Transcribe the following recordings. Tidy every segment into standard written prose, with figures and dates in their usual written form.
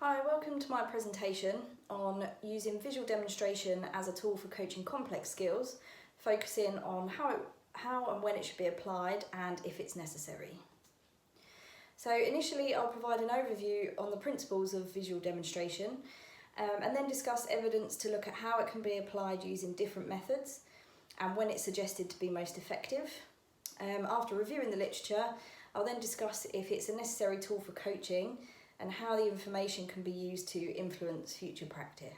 Hi, welcome to my presentation on using visual demonstration as a tool for coaching complex skills, focusing on how and when it should be applied and if it's necessary. So initially I'll provide an overview on the principles of visual demonstration and then discuss evidence to look at how it can be applied using different methods and when it's suggested to be most effective. After reviewing the literature, I'll then discuss if it's a necessary tool for coaching and how the information can be used to influence future practice.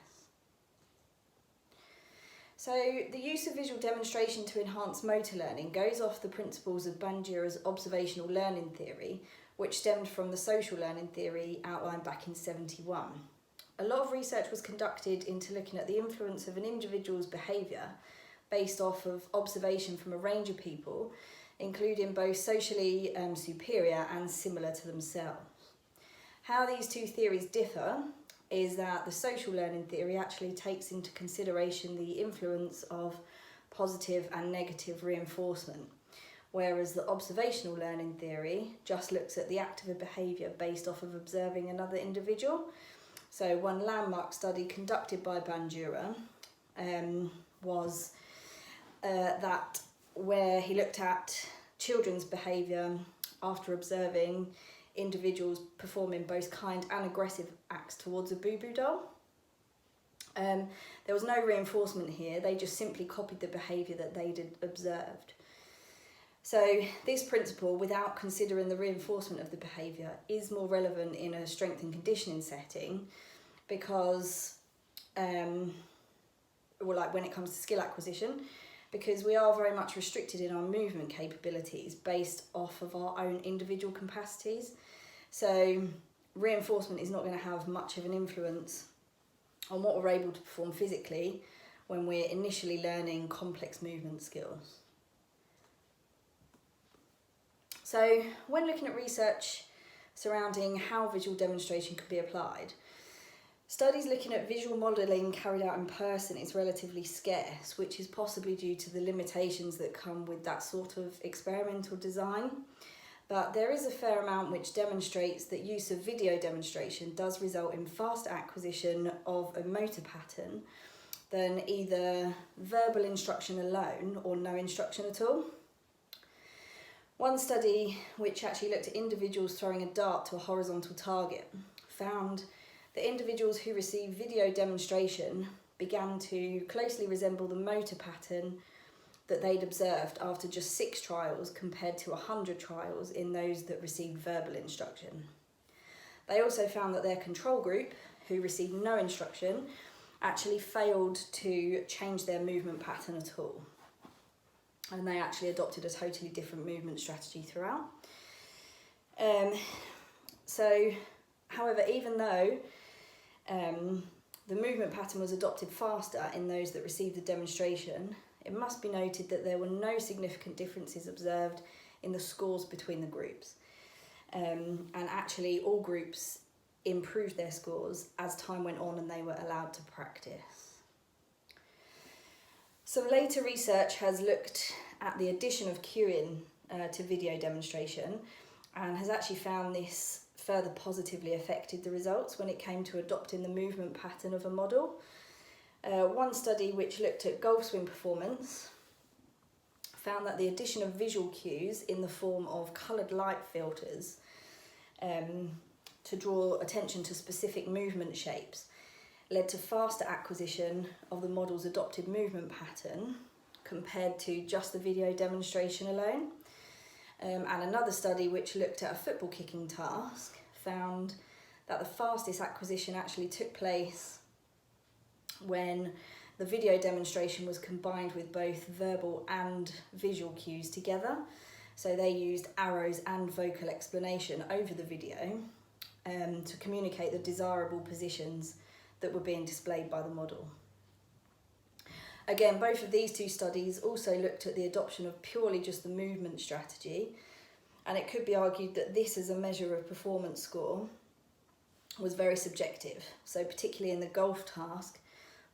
So the use of visual demonstration to enhance motor learning goes off the principles of Bandura's observational learning theory, which stemmed from the social learning theory outlined back in '71. A lot of research was conducted into looking at the influence of an individual's behaviour based off of observation from a range of people, including both socially superior and similar to themselves. How these two theories differ is that the social learning theory actually takes into consideration the influence of positive and negative reinforcement, whereas the observational learning theory just looks at the act of a behaviour based off of observing another individual. So one landmark study conducted by Bandura was that where he looked at children's behaviour after observing individuals performing both kind and aggressive acts towards a boo-boo doll. There was no reinforcement here, they just simply copied the behaviour that they'd observed. So this principle, without considering the reinforcement of the behaviour, is more relevant in a strength and conditioning setting because, when it comes to skill acquisition, because we are very much restricted in our movement capabilities based off of our own individual capacities. So reinforcement is not going to have much of an influence on what we're able to perform physically when we're initially learning complex movement skills. So when looking at research surrounding how visual demonstration could be applied, studies looking at visual modelling carried out in person is relatively scarce, which is possibly due to the limitations that come with that sort of experimental design. But there is a fair amount which demonstrates that use of video demonstration does result in faster acquisition of a motor pattern than either verbal instruction alone or no instruction at all. One study, which actually looked at individuals throwing a dart to a horizontal target, found that individuals who received video demonstration began to closely resemble the motor pattern that they'd observed after just 6 trials compared to 100 trials in those that received verbal instruction. They also found that their control group, who received no instruction, actually failed to change their movement pattern at all. And they actually adopted a totally different movement strategy throughout. However, even though the movement pattern was adopted faster in those that received the demonstration, it must be noted that there were no significant differences observed in the scores between the groups. And actually all groups improved their scores as time went on and they were allowed to practice. Some later research has looked at the addition of cueing to video demonstration and has actually found this further positively affected the results when it came to adopting the movement pattern of a model. One study which looked at golf swing performance found that the addition of visual cues in the form of coloured light filters to draw attention to specific movement shapes led to faster acquisition of the model's adopted movement pattern compared to just the video demonstration alone. And another study which looked at a football kicking task found that the fastest acquisition actually took place when the video demonstration was combined with both verbal and visual cues together. So they used arrows and vocal explanation over the video to communicate the desirable positions that were being displayed by the model. Again, both of these two studies also looked at the adoption of purely just the movement strategy, and it could be argued that this as a measure of performance score was very subjective. So particularly in the golf task,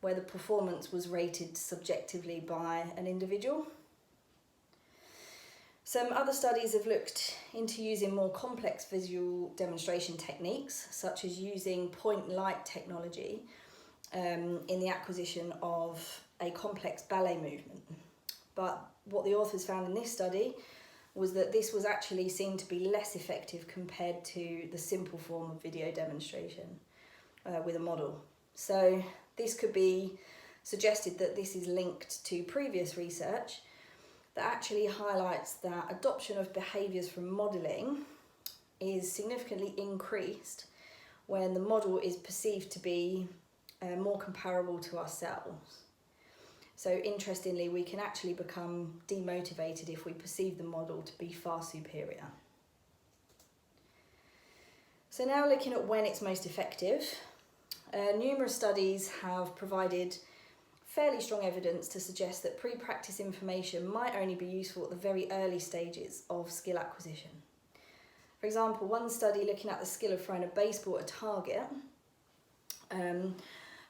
where the performance was rated subjectively by an individual. Some other studies have looked into using more complex visual demonstration techniques, such as using point light technology in the acquisition of a complex ballet movement. But what the authors found in this study was that this was actually seen to be less effective compared to the simple form of video demonstration with a model. So this could be suggested that this is linked to previous research that actually highlights that adoption of behaviours from modelling is significantly increased when the model is perceived to be more comparable to ourselves. So interestingly, we can actually become demotivated if we perceive the model to be far superior. So now looking at when it's most effective, numerous studies have provided fairly strong evidence to suggest that pre-practice information might only be useful at the very early stages of skill acquisition. For example, one study looking at the skill of throwing a baseball at a target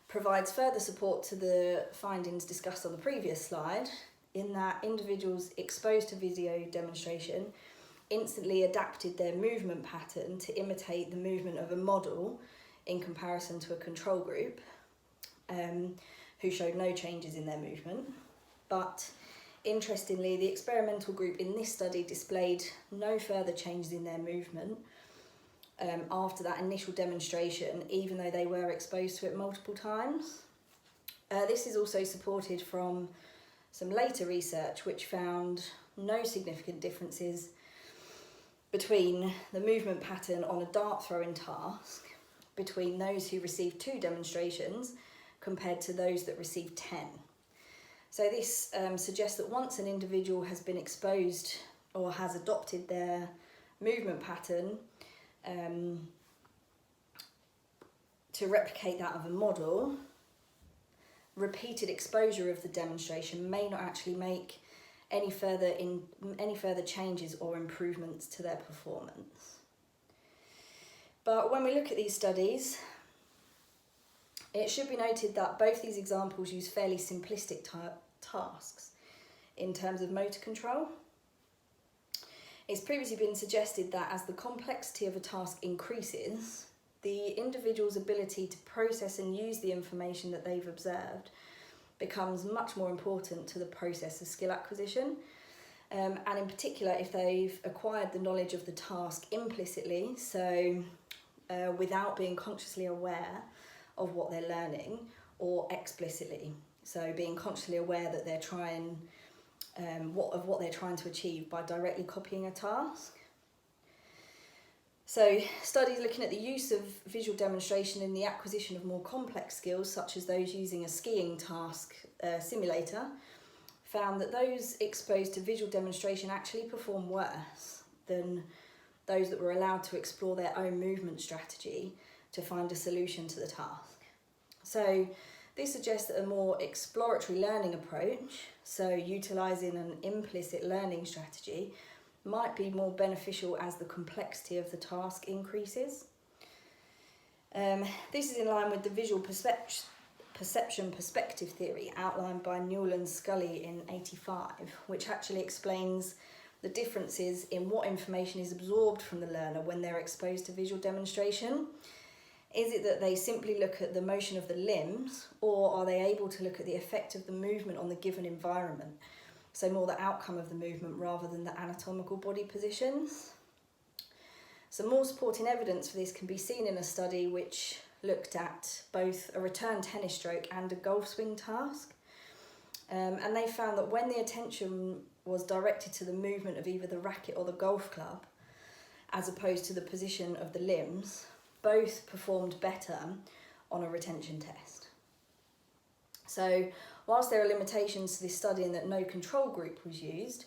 provides further support to the findings discussed on the previous slide, in that individuals exposed to video demonstration instantly adapted their movement pattern to imitate the movement of a model in comparison to a control group who showed no changes in their movement. But interestingly, the experimental group in this study displayed no further changes in their movement after that initial demonstration, even though they were exposed to it multiple times. This is also supported from some later research which found no significant differences between the movement pattern on a dart throwing task between those who received 2 demonstrations compared to those that received 10. So this suggests that once an individual has been exposed or has adopted their movement pattern to replicate that of a model, repeated exposure of the demonstration may not actually make any further changes or improvements to their performance. But when we look at these studies, it should be noted that both these examples use fairly simplistic tasks in terms of motor control. It's previously been suggested that as the complexity of a task increases, the individual's ability to process and use the information that they've observed becomes much more important to the process of skill acquisition. And in particular, if they've acquired the knowledge of the task implicitly, so without being consciously aware of what they're learning, or explicitly, so being consciously aware that they're trying what they're trying to achieve by directly copying a task. So studies looking at the use of visual demonstration in the acquisition of more complex skills, such as those using a skiing task simulator, found that those exposed to visual demonstration actually perform worse than those that were allowed to explore their own movement strategy to find a solution to the task. So this suggests that a more exploratory learning approach, so utilising an implicit learning strategy, might be more beneficial as the complexity of the task increases. This is in line with the visual perception perspective theory outlined by Newell and Scully in 1985, which actually explains the differences in what information is absorbed from the learner when they're exposed to visual demonstration. Is it that they simply look at the motion of the limbs, or are they able to look at the effect of the movement on the given environment? So more the outcome of the movement rather than the anatomical body positions. Some more supporting evidence for this can be seen in a study which looked at both a return tennis stroke and a golf swing task. And they found that when the attention was directed to the movement of either the racket or the golf club, as opposed to the position of the limbs, both performed better on a retention test. So whilst there are limitations to this study in that no control group was used,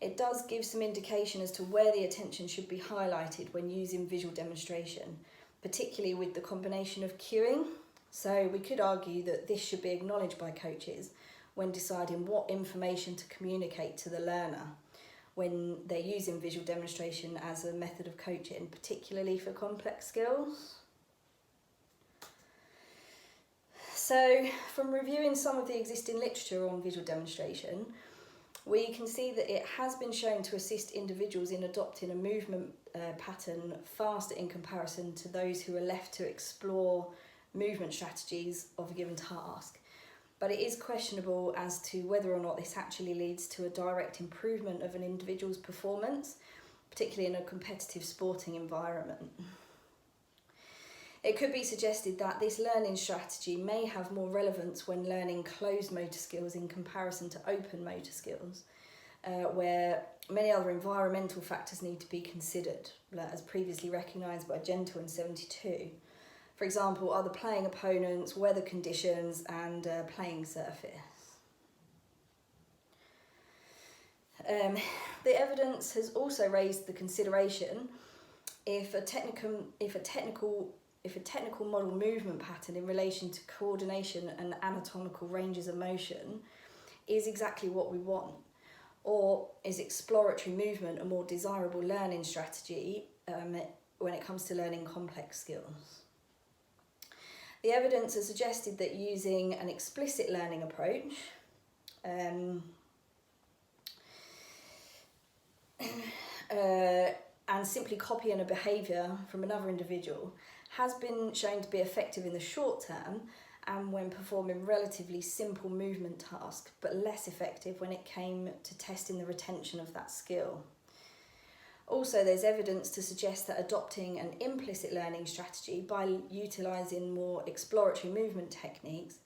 it does give some indication as to where the attention should be highlighted when using visual demonstration, particularly with the combination of cueing. So we could argue that this should be acknowledged by coaches when deciding what information to communicate to the learner when they're using visual demonstration as a method of coaching, particularly for complex skills. So from reviewing some of the existing literature on visual demonstration, we can see that it has been shown to assist individuals in adopting a movement pattern faster in comparison to those who are left to explore movement strategies of a given task. But it is questionable as to whether or not this actually leads to a direct improvement of an individual's performance, particularly in a competitive sporting environment. It could be suggested that this learning strategy may have more relevance when learning closed motor skills in comparison to open motor skills, where many other environmental factors need to be considered, as previously recognised by Gentle in 72. For example, other playing opponents, weather conditions, and playing surface. The evidence has also raised the consideration if a technical model movement pattern in relation to coordination and anatomical ranges of motion is exactly what we want, or is exploratory movement a more desirable learning strategy when it comes to learning complex skills. The evidence has suggested that using an explicit learning approach and simply copying a behaviour from another individual has been shown to be effective in the short term and when performing relatively simple movement tasks, but less effective when it came to testing the retention of that skill. Also, there's evidence to suggest that adopting an implicit learning strategy by utilising more exploratory movement techniques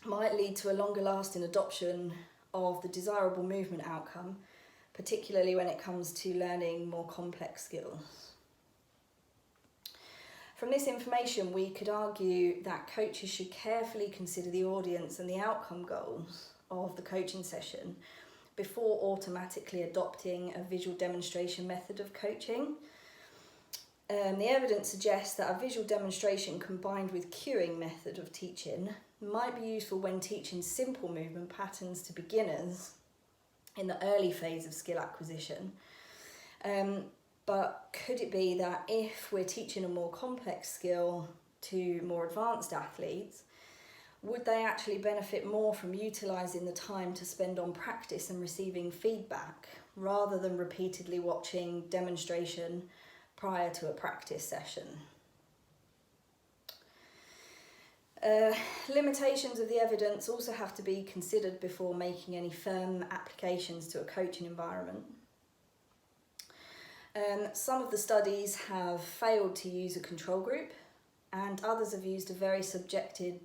might lead to a longer lasting adoption of the desirable movement outcome, particularly when it comes to learning more complex skills. From this information, we could argue that coaches should carefully consider the audience and the outcome goals of the coaching session before automatically adopting a visual demonstration method of coaching. The evidence suggests that a visual demonstration combined with cueing method of teaching might be useful when teaching simple movement patterns to beginners in the early phase of skill acquisition. But could it be that if we're teaching a more complex skill to more advanced athletes, would they actually benefit more from utilising the time to spend on practice and receiving feedback rather than repeatedly watching demonstration prior to a practice session? Limitations of the evidence also have to be considered before making any firm applications to a coaching environment. Some of the studies have failed to use a control group, and others have used a very subjective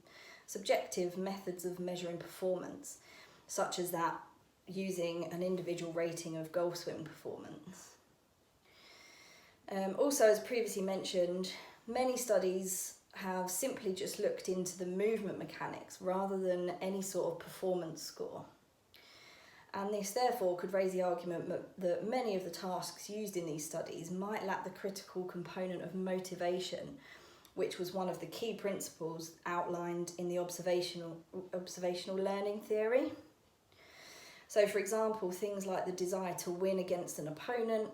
methods of measuring performance, such as that using an individual rating of golf swing performance. Also, as previously mentioned, many studies have simply just looked into the movement mechanics rather than any sort of performance score. And this therefore could raise the argument that many of the tasks used in these studies might lack the critical component of motivation, which was one of the key principles outlined in the observational learning theory. So, for example, things like the desire to win against an opponent,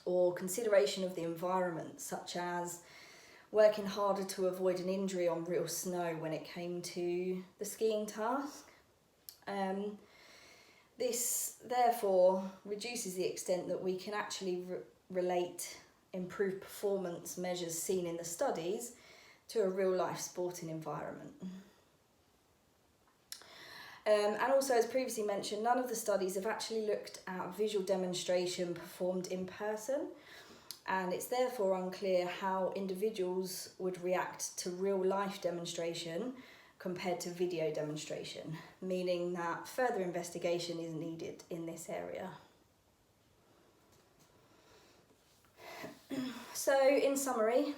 or consideration of the environment, such as working harder to avoid an injury on real snow when it came to the skiing task. This therefore reduces the extent that we can actually relate improved performance measures seen in the studies to a real life sporting environment. And also, as previously mentioned, none of the studies have actually looked at visual demonstration performed in person, and it's therefore unclear how individuals would react to real life demonstration compared to video demonstration, meaning that further investigation is needed in this area. So, in summary,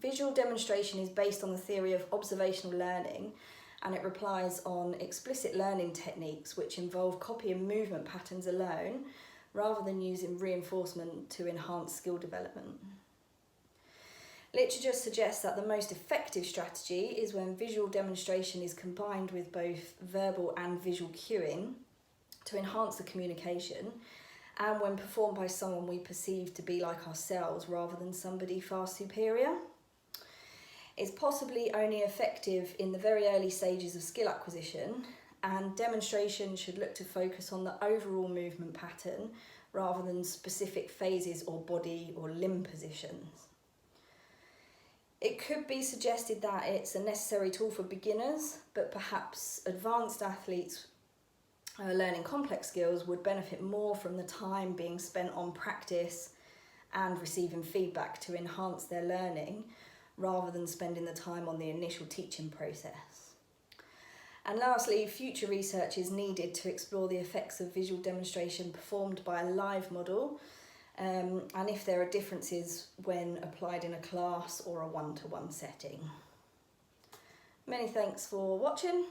visual demonstration is based on the theory of observational learning, and it relies on explicit learning techniques which involve copying movement patterns alone rather than using reinforcement to enhance skill development. Literature suggests that the most effective strategy is when visual demonstration is combined with both verbal and visual cueing to enhance the communication, and when performed by someone we perceive to be like ourselves rather than somebody far superior. It's possibly only effective in the very early stages of skill acquisition, and demonstration should look to focus on the overall movement pattern rather than specific phases or body or limb positions. It could be suggested that it's a necessary tool for beginners, but perhaps advanced athletes learning complex skills would benefit more from the time being spent on practice and receiving feedback to enhance their learning rather than spending the time on the initial teaching process. And lastly, future research is needed to explore the effects of visual demonstration performed by a live model, and if there are differences when applied in a class or a one-to-one setting. Many thanks for watching.